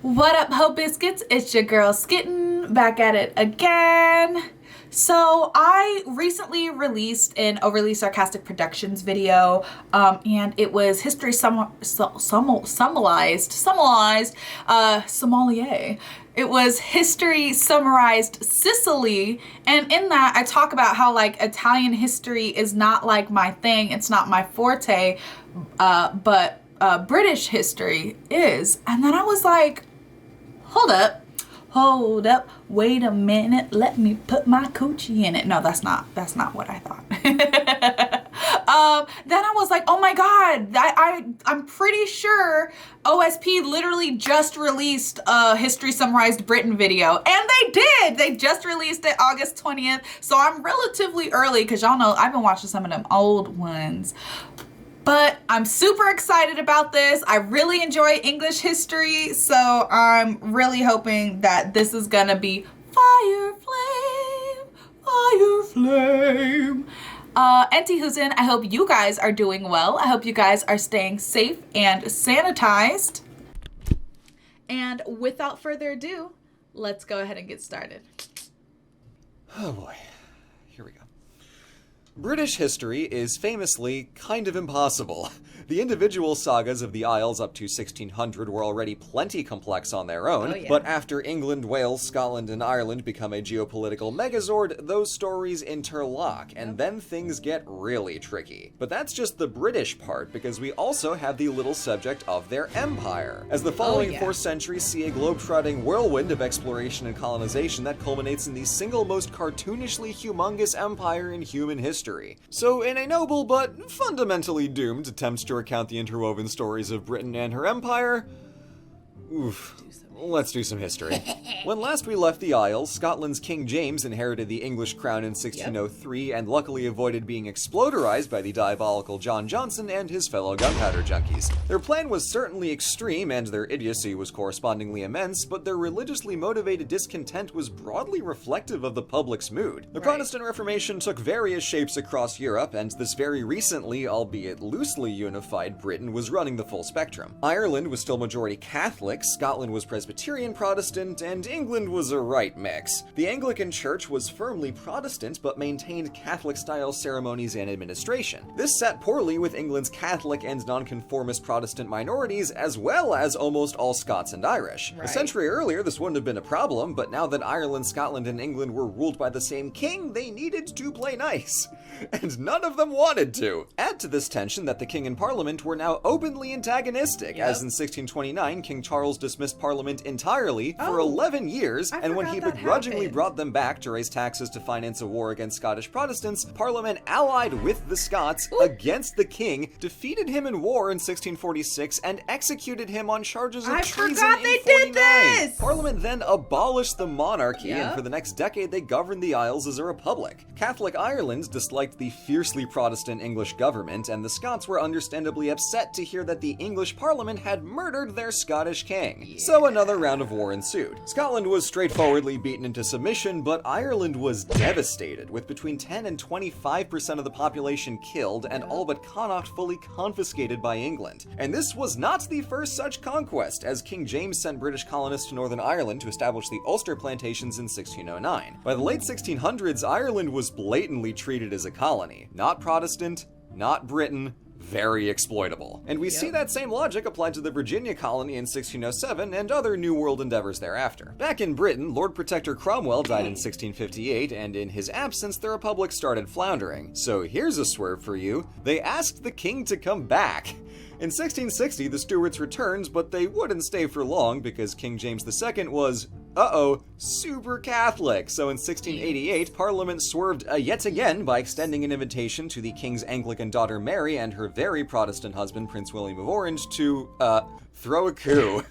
What up, Hope Biscuits? It's your girl Skitten, back at it again. So I recently released an overly sarcastic productions video, and it was history sommelier. It was history summarized Sicily, and in that I talk about how like Italian history is not like my thing, it's not my forte, but British history is. And then I was like, hold up, wait a minute, let me put my coochie in it. No, that's not what I thought. Then I was like, oh my God, I'm pretty sure OSP literally just released a History Summarized Britain video. And they did! They just released it August 20th. So I'm relatively early because y'all know I've been watching some of them old ones. But I'm super excited about this. I really enjoy English history, so I'm really hoping that this is gonna be fire flame. Anti-Husin, I hope you guys are doing well. I hope you guys are staying safe and sanitized. And without further ado, let's go ahead and get started. Oh boy, here we go. British history is famously kind of impossible. The individual sagas of the Isles up to 1600 were already plenty complex on their own, but after England, Wales, Scotland, and Ireland become a geopolitical megazord, those stories interlock, and then things get really tricky. But that's just the British part, because we also have the little subject of their empire. As the following 4 centuries see a globe-trotting whirlwind of exploration and colonization that culminates in the single most cartoonishly humongous empire in human history. So in a noble but fundamentally doomed attempt to recount the interwoven stories of Britain and her empire, let's do some history. When last we left the Isles, Scotland's King James inherited the English crown in 1603 and luckily avoided being exploderized by the diabolical John Johnson and his fellow gunpowder junkies. Their plan was certainly extreme and their idiocy was correspondingly immense, but their religiously motivated discontent was broadly reflective of the public's mood. The Protestant Reformation took various shapes across Europe, and this very recently, albeit loosely unified Britain was running the full spectrum. Ireland was still majority Catholic, Scotland was Presbyterian Protestant, and England was a right mix. The Anglican Church was firmly Protestant, but maintained Catholic-style ceremonies and administration. This sat poorly with England's Catholic and nonconformist Protestant minorities, as well as almost all Scots and Irish. A century earlier, this wouldn't have been a problem, but now that Ireland, Scotland, and England were ruled by the same king, they needed to play nice. And none of them wanted to. Add to this tension that the king and Parliament were now openly antagonistic, as in 1629, King Charles dismissed Parliament entirely for 11 years, and when he begrudgingly brought them back to raise taxes to finance a war against Scottish Protestants, Parliament allied with the Scots against the king, defeated him in war in 1646, and executed him on charges of treason in 49. Parliament then abolished the monarchy, and for the next decade they governed the Isles as a republic. Catholic Ireland disliked the fiercely Protestant English government, and the Scots were understandably upset to hear that the English Parliament had murdered their Scottish king. So another round of war ensued. Scotland was straightforwardly beaten into submission, but Ireland was devastated, with between 10 and 25% of the population killed and all but Connaught fully confiscated by England. And this was not the first such conquest, as King James sent British colonists to Northern Ireland to establish the Ulster plantations in 1609. By the late 1600s, Ireland was blatantly treated as a colony. Not Protestant, not Britain, very exploitable. And we see that same logic applied to the Virginia colony in 1607 and other New World endeavors thereafter. Back in Britain, Lord Protector Cromwell died in 1658, and in his absence, the Republic started floundering. So here's a swerve for you. They asked the king to come back. In 1660, the Stuarts returned, but they wouldn't stay for long because King James II was, super Catholic. So in 1688, Parliament swerved yet again by extending an invitation to the King's Anglican daughter Mary and her very Protestant husband, Prince William of Orange, to, throw a coup.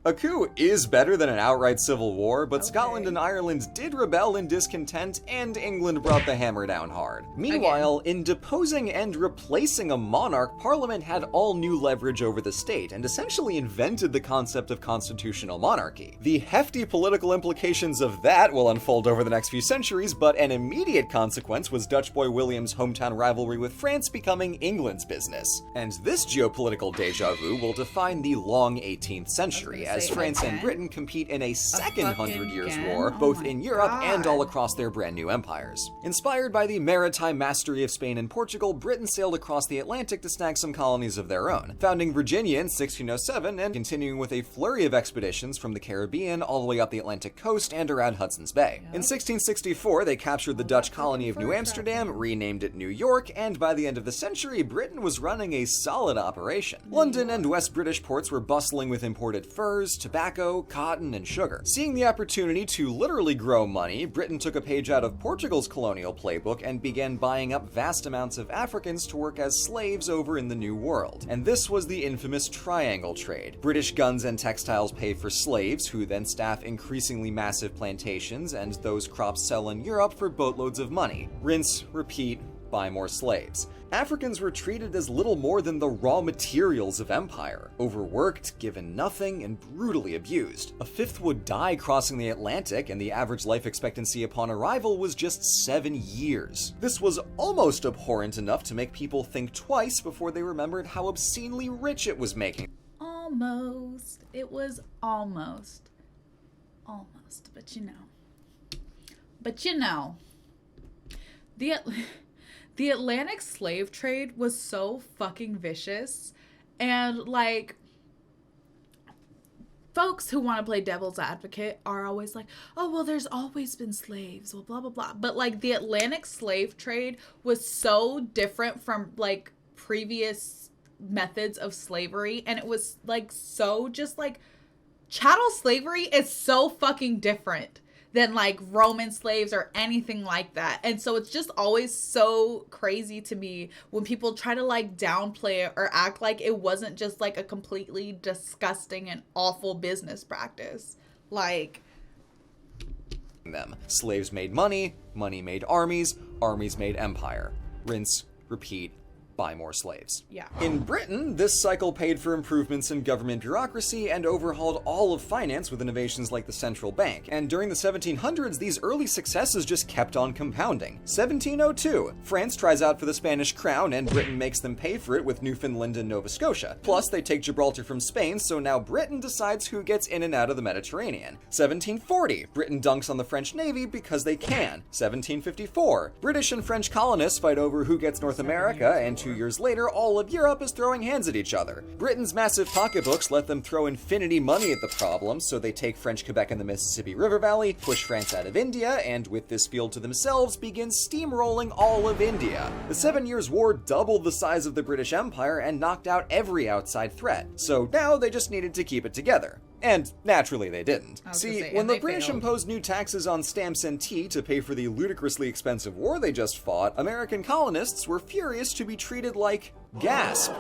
A coup is better than an outright civil war, but Okay. Scotland and Ireland did rebel in discontent, and England brought the hammer down hard. Meanwhile, in deposing and replacing a monarch, Parliament had all new leverage over the state, and essentially invented the concept of constitutional monarchy. The hefty political implications of that will unfold over the next few centuries, but an immediate consequence was Dutch boy William's hometown rivalry with France becoming England's business. And this geopolitical deja vu will define the long 18th century, as France and Britain compete in a second Hundred Years' War, both in Europe and all across their brand new empires. Inspired by the maritime mastery of Spain and Portugal, Britain sailed across the Atlantic to snag some colonies of their own, founding Virginia in 1607 and continuing with a flurry of expeditions from the Caribbean all the way up the Atlantic coast and around Hudson's Bay. In 1664, they captured the Dutch colony of New Amsterdam, renamed it New York, and by the end of the century, Britain was running a solid operation. London and West British ports were bustling with imported furs, tobacco, cotton, and sugar. Seeing the opportunity to literally grow money, Britain took a page out of Portugal's colonial playbook and began buying up vast amounts of Africans to work as slaves over in the New World. And this was the infamous triangle trade. British guns and textiles pay for slaves, who then staff increasingly massive plantations, and those crops sell in Europe for boatloads of money. Rinse, repeat, buy more slaves. Africans were treated as little more than the raw materials of empire, overworked, given nothing, and brutally abused. A fifth would die crossing the Atlantic, and the average life expectancy upon arrival was just 7 years. This was almost abhorrent enough to make people think twice before they remembered how obscenely rich it was making. Almost. It was almost. Almost. But you know. The Atlantic slave trade was so fucking vicious, and like, folks who want to play devil's advocate are always like, oh, well, there's always been slaves, well, blah, blah, blah. But like, the Atlantic slave trade was so different from like previous methods of slavery, and it was like so just like, chattel slavery is so fucking different than like Roman slaves or anything like that. And so it's just always so crazy to me when people try to like downplay it or act like it wasn't just like a completely disgusting and awful business practice. Like, them. Slaves made money, money made armies, armies made empire. Rinse, repeat, buy more slaves. yeah. In Britain, this cycle paid for improvements in government bureaucracy and overhauled all of finance with innovations like the central bank. And during the 1700s, these early successes just kept on compounding. 1702, France tries out for the Spanish crown, and Britain makes them pay for it with Newfoundland and Nova Scotia. Plus, they take Gibraltar from Spain, so now Britain decides who gets in and out of the Mediterranean. 1740, Britain dunks on the French Navy because they can. 1754, British and French colonists fight over who gets North America, and 2 years later, all of Europe is throwing hands at each other. Britain's massive pocketbooks let them throw infinity money at the problem, so they take French Quebec and the Mississippi River Valley, push France out of India, and with this field to themselves, begin steamrolling all of India. The 7 Years' War doubled the size of the British Empire and knocked out every outside threat, so now they just needed to keep it together. And naturally they didn't. See, when the British imposed new taxes on stamps and tea to pay for the ludicrously expensive war they just fought, American colonists were furious to be treated like, gasp,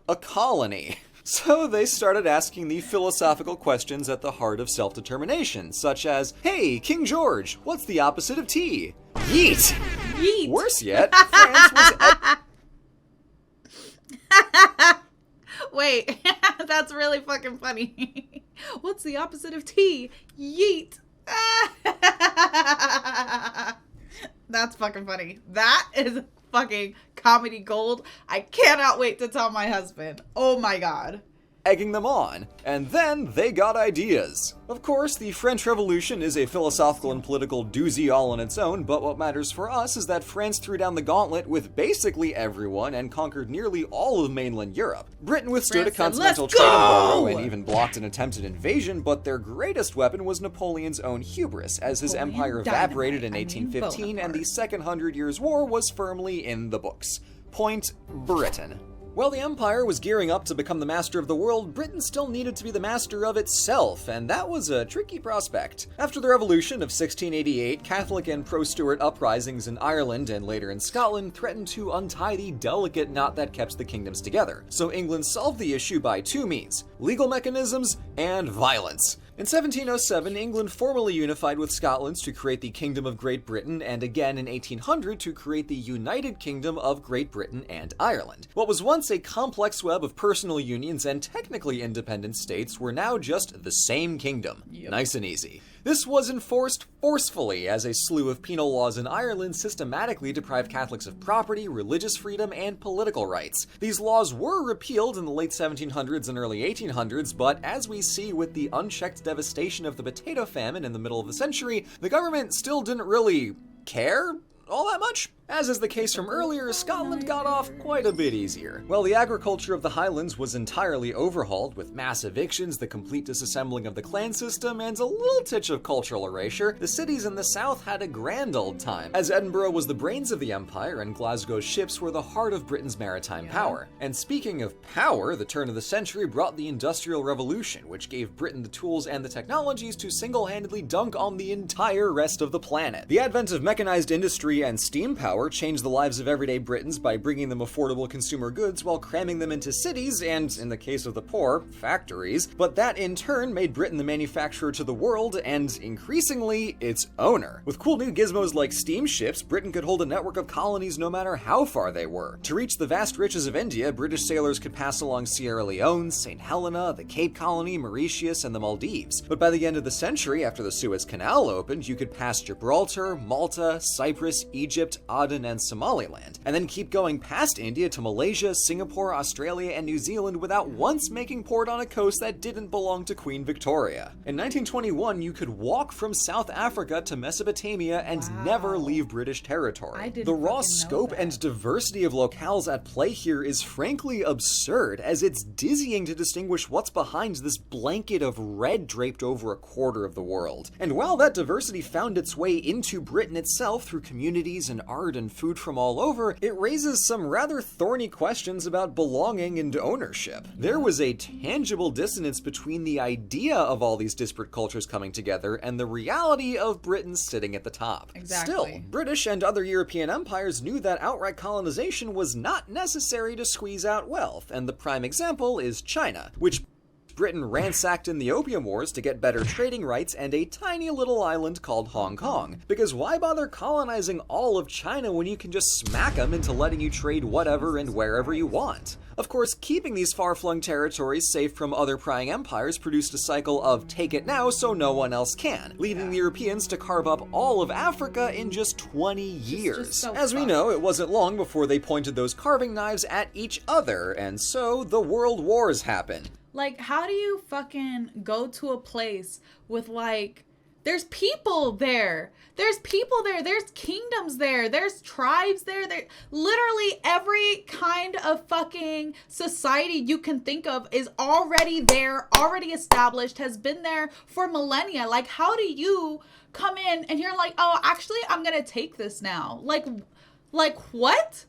a colony. So they started asking the philosophical questions at the heart of self-determination, such as, hey, King George, what's the opposite of tea? Yeet! Yeet! Worse yet, France was... Wait, that's really fucking funny. What's the opposite of tea? Yeet. That's fucking funny. That is fucking comedy gold. I cannot wait to tell my husband. Oh my god. Egging them on, and then they got ideas. Of course, the French Revolution is a philosophical and political doozy all on its own, but what matters for us is that France threw down the gauntlet with basically everyone and conquered nearly all of mainland Europe. Britain withstood a continental trade embargo and even blocked an attempted invasion, but their greatest weapon was Napoleon's own hubris, as his empire evaporated in 1815 and the Second 100 Years' War was firmly in the books. Point: Britain. While the empire was gearing up to become the master of the world, Britain still needed to be the master of itself, and that was a tricky prospect. After the Revolution of 1688, Catholic and pro-Stuart uprisings in Ireland and later in Scotland threatened to untie the delicate knot that kept the kingdoms together. So England solved the issue by two means: legal mechanisms and violence. In 1707, England formally unified with Scotland to create the Kingdom of Great Britain, and again in 1800 to create the United Kingdom of Great Britain and Ireland. What was once a complex web of personal unions and technically independent states were now just the same kingdom. Yep. Nice and easy. This was enforced forcefully, as a slew of penal laws in Ireland systematically deprived Catholics of property, religious freedom, and political rights. These laws were repealed in the late 1700s and early 1800s, but as we see with the unchecked devastation of the potato famine in the middle of the century, the government still didn't really care all that much. As is the case from earlier, Scotland got off quite a bit easier. Well, the agriculture of the Highlands was entirely overhauled, with mass evictions, the complete disassembling of the clan system, and a little touch of cultural erasure. The cities in the south had a grand old time, as Edinburgh was the brains of the empire and Glasgow's ships were the heart of Britain's maritime power. And speaking of power, the turn of the century brought the Industrial Revolution, which gave Britain the tools and the technologies to single-handedly dunk on the entire rest of the planet. The advent of mechanized industry and steam power changed the lives of everyday Britons by bringing them affordable consumer goods while cramming them into cities and, in the case of the poor, factories. But that in turn made Britain the manufacturer to the world and, increasingly, its owner. With cool new gizmos like steamships, Britain could hold a network of colonies no matter how far they were. To reach the vast riches of India, British sailors could pass along Sierra Leone, St. Helena, the Cape Colony, Mauritius, and the Maldives. But by the end of the century, after the Suez Canal opened, you could pass Gibraltar, Malta, Cyprus, Egypt, Aden, and Somaliland, and then keep going past India to Malaysia, Singapore, Australia, and New Zealand without once making port on a coast that didn't belong to Queen Victoria. In 1921, you could walk from South Africa to Mesopotamia and never leave British territory. The raw scope and diversity of locales at play here is frankly absurd, as it's dizzying to distinguish what's behind this blanket of red draped over a quarter of the world. And while that diversity found its way into Britain itself through communities and art and food from all over, it raises some rather thorny questions about belonging and ownership. There was a tangible dissonance between the idea of all these disparate cultures coming together and the reality of Britain sitting at the top. Exactly. Still, British and other European empires knew that outright colonization was not necessary to squeeze out wealth, and the prime example is China, which Britain ransacked in the Opium Wars to get better trading rights and a tiny little island called Hong Kong. Because why bother colonizing all of China when you can just smack them into letting you trade whatever and wherever you want? Of course, keeping these far-flung territories safe from other prying empires produced a cycle of take it now so no one else can, leading the Europeans to carve up all of Africa in just 20 years. As we know, it wasn't long before they pointed those carving knives at each other, and so the World Wars happened. Like, how do you fucking go to a place with, like, there's people there. There's people there. There's kingdoms there. There's tribes there. Literally every kind of fucking society you can think of is already there, already established, has been there for millennia. Like, how do you come in and you're like, oh, actually, I'm going to take this now. Like what?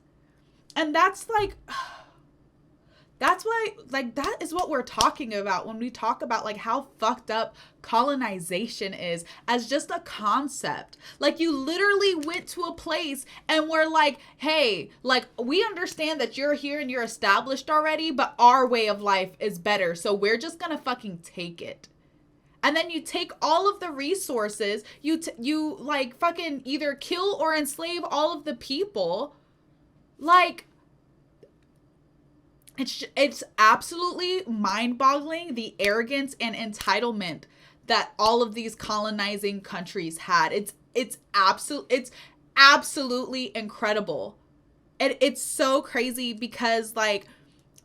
And that's like... That's why, like, that is what we're talking about when we talk about, like, how fucked up colonization is as just a concept. Like, you literally went to a place and we're like, hey, like, we understand that you're here and you're established already, but our way of life is better. So we're just gonna fucking take it. And then you take all of the resources, you like, fucking either kill or enslave all of the people. Like... It's absolutely mind-boggling, the arrogance and entitlement that all of these colonizing countries had. It's absolutely incredible. It's so crazy because, like,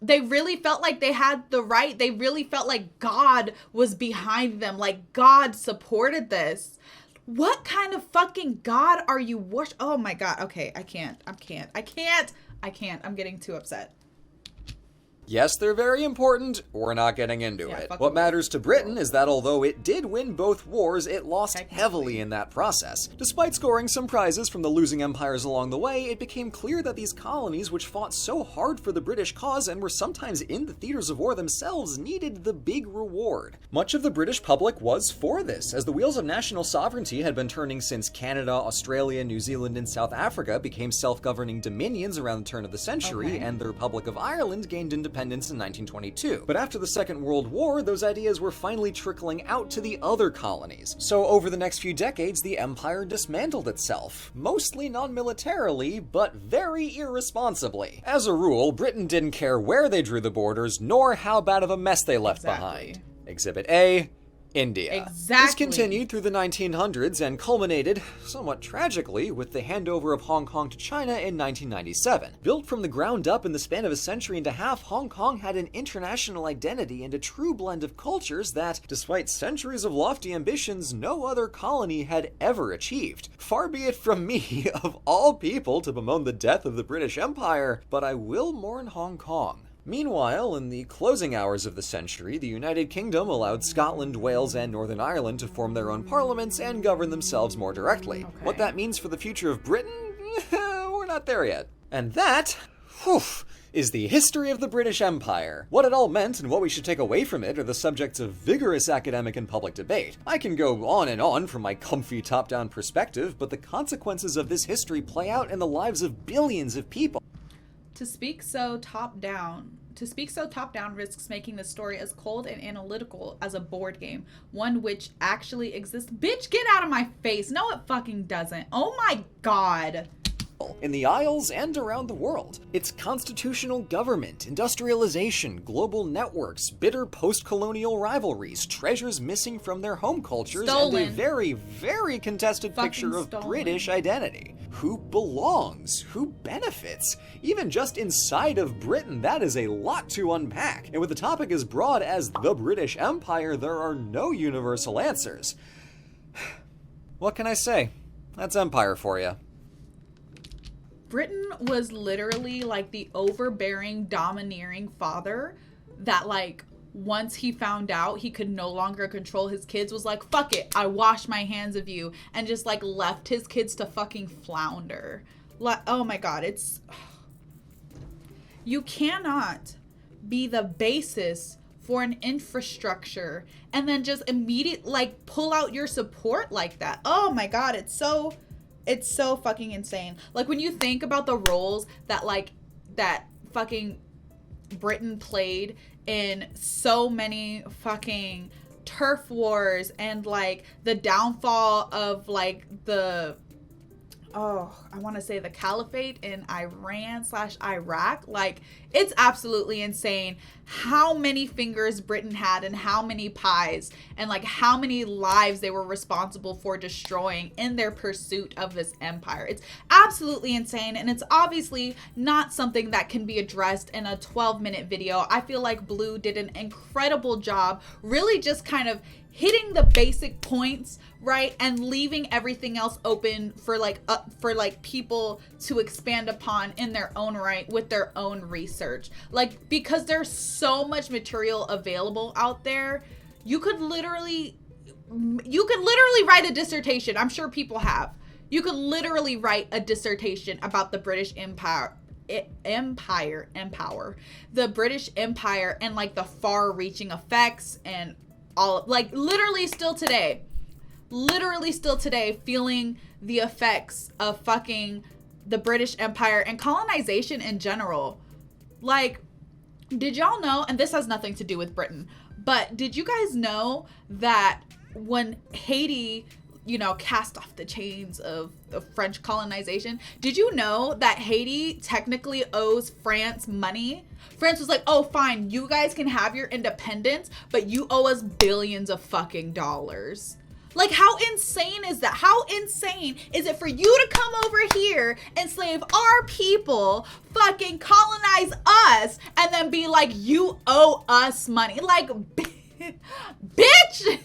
they really felt like they had the right. They really felt like God was behind them, like God supported this. What kind of fucking God are you worshiping? Oh my God. Okay, I can't. I'm getting too upset. Yes, they're very important. We're not getting into it. What matters to Britain is that although it did win both wars, it lost heavily in that process. Despite scoring some prizes from the losing empires along the way, it became clear that these colonies, which fought so hard for the British cause and were sometimes in the theaters of war themselves, needed the big reward. Much of the British public was for this, as the wheels of national sovereignty had been turning since Canada, Australia, New Zealand, and South Africa became self-governing dominions around the turn of the century, and the Republic of Ireland gained independence in 1922. But after the Second World War, those ideas were finally trickling out to the other colonies. So over the next few decades, the empire dismantled itself, mostly non-militarily, but very irresponsibly. As a rule, Britain didn't care where they drew the borders, nor how bad of a mess they left behind. Exhibit A, India. This continued through the 1900s and culminated, somewhat tragically, with the handover of Hong Kong to China in 1997. Built from the ground up in the span of a century and a half, Hong Kong had an international identity and a true blend of cultures that, despite centuries of lofty ambitions, no other colony had ever achieved. Far be it from me, of all people, to bemoan the death of the British Empire, but I will mourn Hong Kong. Meanwhile, in the closing hours of the century, the United Kingdom allowed Scotland, Wales, and Northern Ireland to form their own parliaments and govern themselves more directly. What that means for the future of Britain? We're not there yet. And that, is the history of the British Empire. What it all meant and what we should take away from it are the subjects of vigorous academic and public debate. I can go on and on from my comfy top-down perspective, but the consequences of this history play out in the lives of billions of people. To speak so top-down risks making the story as cold and analytical as a board game, one which actually exists. Bitch, get out of my face. No, it fucking doesn't. Oh my God. In the Isles and around the world. Its constitutional government, industrialization, global networks, bitter post-colonial rivalries, treasures missing from their home cultures, and a very, very contested picture of British identity. Who belongs? Who benefits? Even just inside of Britain, that is a lot to unpack. And with a topic as broad as the British Empire, there are no universal answers. What can I say? That's empire for you. Britain was literally like the overbearing, domineering father that, like, once he found out he could no longer control his kids, was like, fuck it, I wash my hands of you, and just like left his kids to fucking flounder. Like, oh my God, it's... You cannot be the basis for an infrastructure and then just immediately like pull out your support like that. Oh my God, it's so fucking insane. Like, when you think about the roles that fucking Britain played in so many fucking turf wars and like the downfall of like the I want to say the caliphate in Iran/Iraq. Like, it's absolutely insane how many fingers Britain had and how many pies and like how many lives they were responsible for destroying in their pursuit of this empire. It's absolutely insane, and it's obviously not something that can be addressed in a 12-minute video. I feel like Blue did an incredible job really just kind of hitting the basic points, right, and leaving everything else open for people to expand upon in their own right with their own research. Like, because there's so much material available out there, you could literally write a dissertation. I'm sure people have. You could literally write a dissertation about the British Empire, the British Empire, and like the far-reaching effects and all, like, literally still today feeling the effects of fucking the British Empire and colonization in general. Like, did y'all know, and this has nothing to do with Britain, but did you guys know that when Haiti, you know, cast off the chains of the French colonization, did you know that Haiti technically owes France money? France was like, oh, fine, you guys can have your independence, but you owe us billions of fucking dollars. Like, how insane is that? How insane is it for you to come over here, enslave our people, fucking colonize us, and then be like, you owe us money? Like, bitch!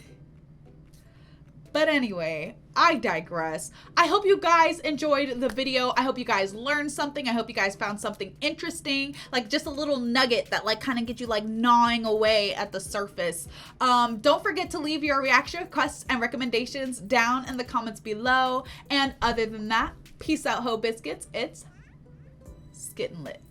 But anyway, I digress. I hope you guys enjoyed the video. I hope you guys learned something. I hope you guys found something interesting, like just a little nugget that like kind of gets you like gnawing away at the surface. Don't forget to leave your reaction requests and recommendations down in the comments below. And other than that, peace out, Ho Biscuits. It's getting lit.